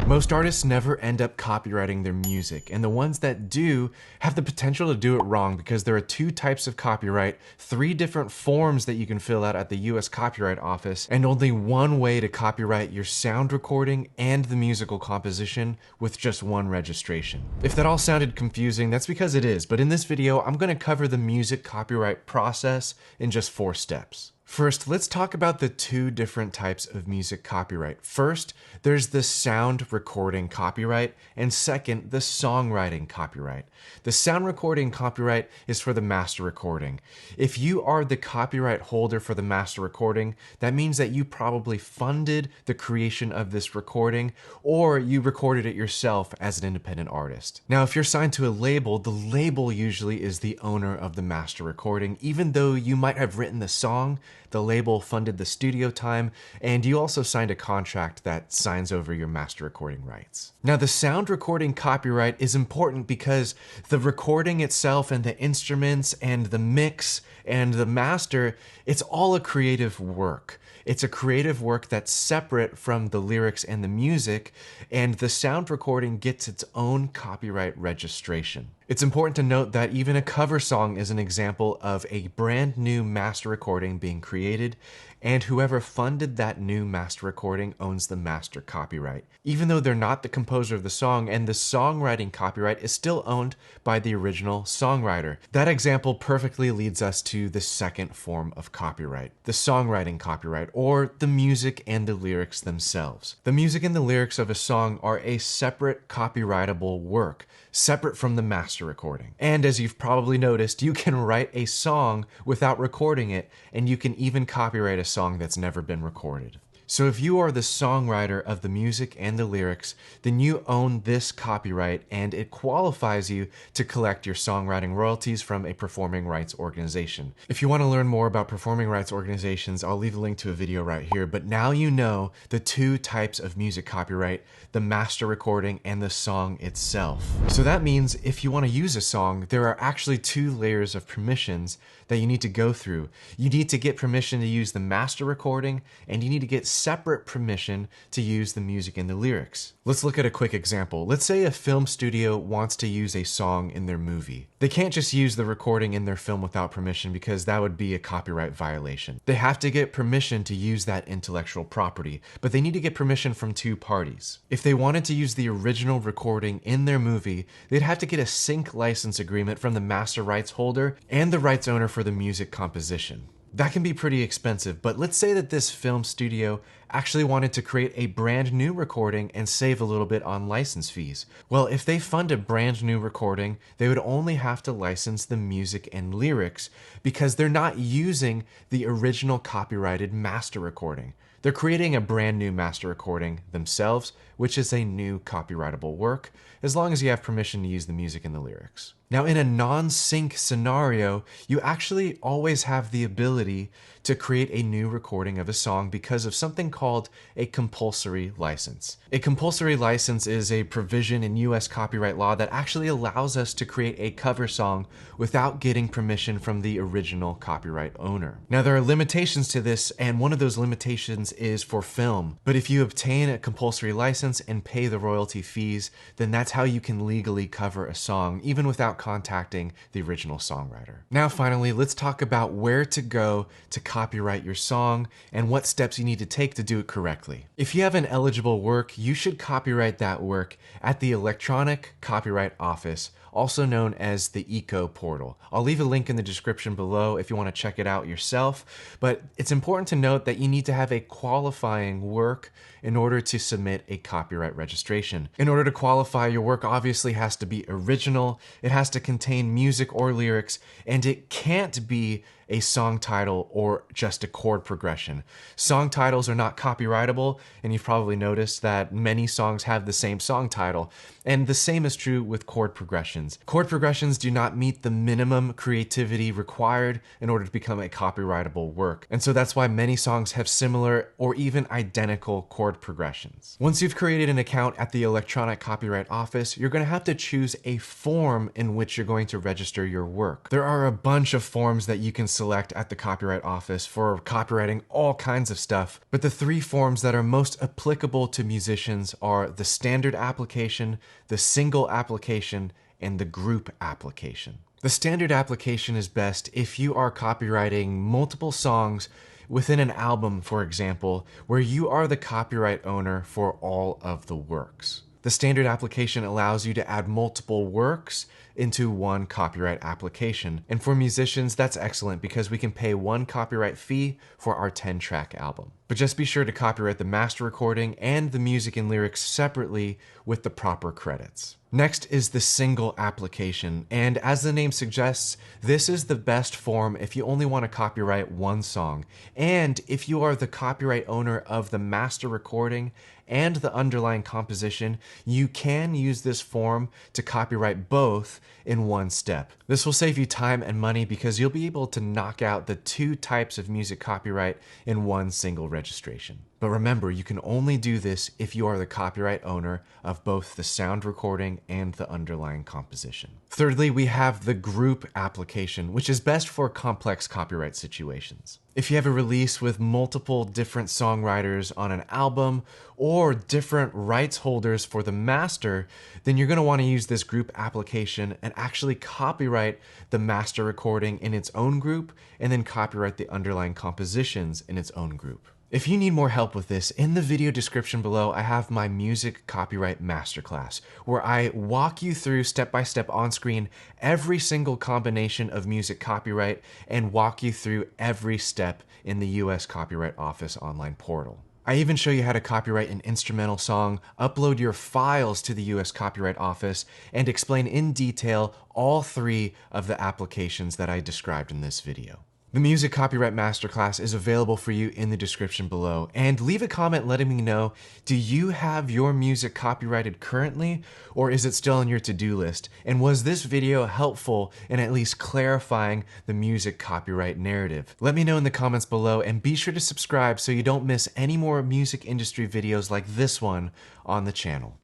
Most artists never end up copywriting their music, and the ones that do have the potential to do it wrong because there are two types of copyright, 3 different forms that you can fill out at the US Copyright Office, and only one way to copyright your sound recording and the musical composition with just one registration. If that all sounded confusing, that's because it is, but in this video, I'm going to cover the music copyright process in just 4 steps. First, let's talk about the 2 different types of music copyright. First, there's the sound recording copyright, and second, the songwriting copyright. The sound recording copyright is for the master recording. If you are the copyright holder for the master recording, that means that you probably funded the creation of this recording, or you recorded it yourself as an independent artist. Now, if you're signed to a label, the label usually is the owner of the master recording, even though you might have written the song. The label funded the studio time, and you also signed a contract that signs over your master recording rights. Now, the sound recording copyright is important because the recording itself and the instruments and the mix and the master, it's all a creative work. It's a creative work that's separate from the lyrics and the music, and the sound recording gets its own copyright registration. It's important to note that even a cover song is an example of a brand new master recording being created, and whoever funded that new master recording owns the master copyright, even though they're not the composer of the song, and the songwriting copyright is still owned by the original songwriter. That example perfectly leads us to the second form of copyright, the songwriting copyright, or the music and the lyrics themselves. The music and the lyrics of a song are a separate copyrightable work, separate from the master recording. And as you've probably noticed, you can write a song without recording it, and you can even copyright a song that's never been recorded. So if you are the songwriter of the music and the lyrics, then you own this copyright, and it qualifies you to collect your songwriting royalties from a performing rights organization. If you want to learn more about performing rights organizations, I'll leave a link to a video right here, but now you know the 2 types of music copyright, the master recording and the song itself. So that means if you want to use a song, there are actually 2 layers of permissions that you need to go through. You need to get permission to use the master recording, and you need to get separate permission to use the music and the lyrics. Let's look at a quick example. Let's say a film studio wants to use a song in their movie. They can't just use the recording in their film without permission because that would be a copyright violation. They have to get permission to use that intellectual property, but they need to get permission from 2 parties. If they wanted to use the original recording in their movie, they'd have to get a sync license agreement from the master rights holder and the rights owner for the music composition. That can be pretty expensive, but let's say that this film studio actually wanted to create a brand new recording and save a little bit on license fees. Well, if they fund a brand new recording, they would only have to license the music and lyrics because they're not using the original copyrighted master recording. They're creating a brand new master recording themselves, which is a new copyrightable work, as long as you have permission to use the music and the lyrics. Now, in a non-sync scenario, you actually always have the ability to create a new recording of a song because of something called a compulsory license. A compulsory license is a provision in US copyright law that actually allows us to create a cover song without getting permission from the original copyright owner. Now, there are limitations to this, and one of those limitations is for film. But if you obtain a compulsory license and pay the royalty fees, then that's how you can legally cover a song, even without contacting the original songwriter. Now, finally, let's talk about where to go to copyright your song and what steps you need to take to do it correctly. If you have an eligible work, you should copyright that work at the Electronic Copyright Office, also known as the ECO portal. I'll leave a link in the description below if you want to check it out yourself, but it's important to note that you need to have a qualifying work in order to submit a copyright registration. In order to qualify, your work obviously has to be original, it has to contain music or lyrics, and it can't be a song title or just a chord progression. Song titles are not copyrightable, and you've probably noticed that many songs have the same song title, and the same is true with chord progressions. Chord progressions do not meet the minimum creativity required in order to become a copyrightable work, and so that's why many songs have similar or even identical chord progressions. Once you've created an account at the Electronic Copyright Office, you're going to have to choose a form in which you're going to register your work. There are a bunch of forms that you can select at the Copyright Office for copywriting all kinds of stuff, but the three forms that are most applicable to musicians are the standard application, the single application, and the group application. The standard application is best if you are copywriting multiple songs within an album, for example, where you are the copyright owner for all of the works. The standard application allows you to add multiple works into one copyright application. And for musicians, that's excellent because we can pay one copyright fee for our 10-track album. But just be sure to copyright the master recording and the music and lyrics separately with the proper credits. Next is the single application, and as the name suggests, this is the best form if you only want to copyright one song, and if you are the copyright owner of the master recording and the underlying composition, you can use this form to copyright both in one step. This will save you time and money because you'll be able to knock out the two types of music copyright in one single registration. But remember, you can only do this if you are the copyright owner of both the sound recording and the underlying composition. Thirdly, we have the group application, which is best for complex copyright situations. If you have a release with multiple different songwriters on an album or different rights holders for the master, then you're going to want to use this group application and actually copyright the master recording in its own group and then copyright the underlying compositions in its own group. If you need more help with this, in the video description below, I have my music copyright masterclass, where I walk you through step-by-step on screen every single combination of music copyright and walk you through every step in the US Copyright Office online portal. I even show you how to copyright an instrumental song, upload your files to the US Copyright Office, and explain in detail all three of the applications that I described in this video. The Music Copyright Masterclass is available for you in the description below, and leave a comment letting me know, do you have your music copyrighted currently, or is it still on your to-do list? And was this video helpful in at least clarifying the music copyright narrative? Let me know in the comments below, and be sure to subscribe so you don't miss any more music industry videos like this one on the channel.